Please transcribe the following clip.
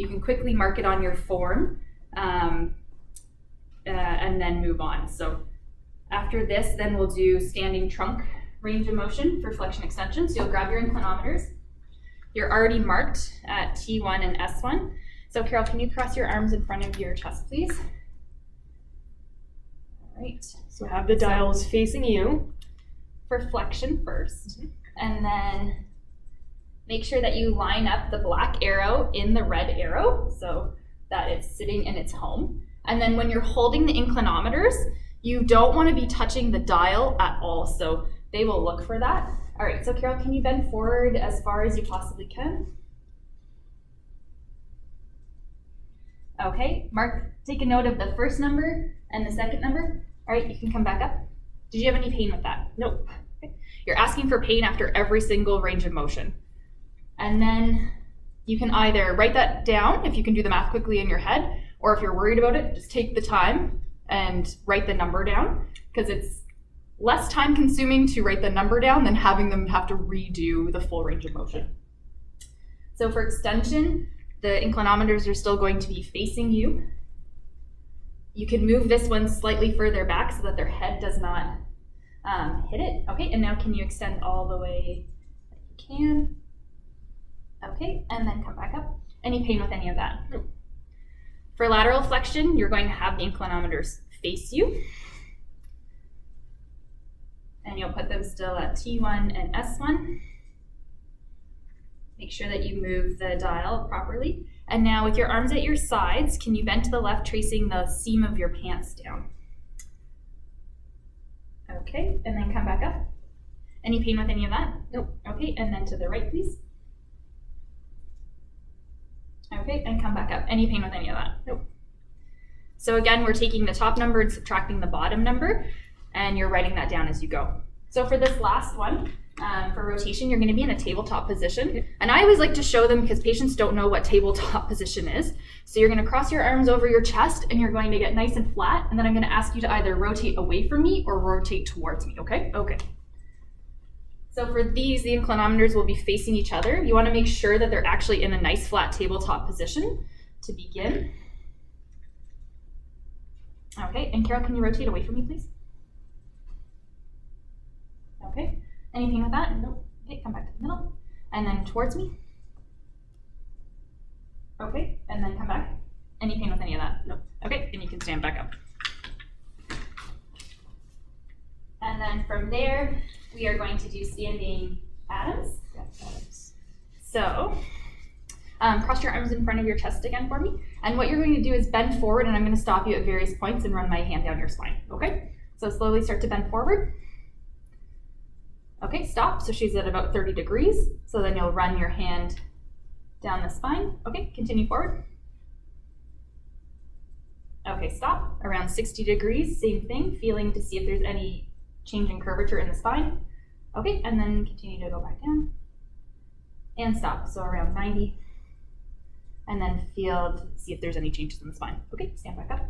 You can quickly mark it on your form and then move on. So after this, then we'll do standing trunk range of motion for flexion extension. So you'll grab your inclinometers. You're already marked at T1 and S1. So Carol, can you cross your arms in front of your chest, please? All right. So have the dials facing you. For flexion first. And then make sure that you line up the black arrow in the red arrow so that it's sitting in its home. And then when you're holding the inclinometers, you don't want to be touching the dial at all. So they will look for that. All right, so Carol, can you bend forward as far as you possibly can? Okay, Mark, take a note of the first number and the second number. All right, you can come back up. Did you have any pain with that? Nope. Okay. You're asking for pain after every single range of motion. And then you can either write that down if you can do the math quickly in your head, or if you're worried about it, just take the time and write the number down, because it's less time consuming to write the number down than having them have to redo the full range of motion. So for extension, the inclinometers are still going to be facing you. You can move this one slightly further back so that their head does not hit it. Okay, and now can you extend all the way that you can? Okay, and then come back up. Any pain with any of that? Nope. For lateral flexion, you're going to have the inclinometers face you. And you'll put them still at T1 and S1. Make sure that you move the dial properly. And now with your arms at your sides, can you bend to the left, tracing the seam of your pants down? Okay, and then come back up. Any pain with any of that? Nope. Okay, and then to the right, please. Okay, and come back up. Any pain with any of that? Nope. So again, we're taking the top number and subtracting the bottom number, and you're writing that down as you go. So for this last one, for rotation, you're going to be in a tabletop position. And I always like to show them because patients don't know what tabletop position is. So you're going to cross your arms over your chest and you're going to get nice and flat. And then I'm going to ask you to either rotate away from me or rotate towards me, okay? Okay. So for these, the inclinometers will be facing each other. You want to make sure that they're actually in a nice flat tabletop position to begin. Okay, and Carol, can you rotate away from me, please? Okay, any pain with that? Nope. Okay, come back to the middle, and then towards me. Okay, and then come back. Any pain with any of that? Nope. Okay, and you can stand back up. And then from there, we are going to do standing Adams. So, cross your arms in front of your chest again for me. And what you're going to do is bend forward, and I'm going to stop you at various points and run my hand down your spine, okay? So slowly start to bend forward. Okay, stop. So she's at about 30 degrees. So then you'll run your hand down the spine. Okay, continue forward. Okay, stop. Around 60 degrees, same thing, feeling to see if there's any change in curvature in the spine. Okay, and then continue to go back down. And stop, so around 90. And then feel to see if there's any changes in the spine. Okay, stand back up.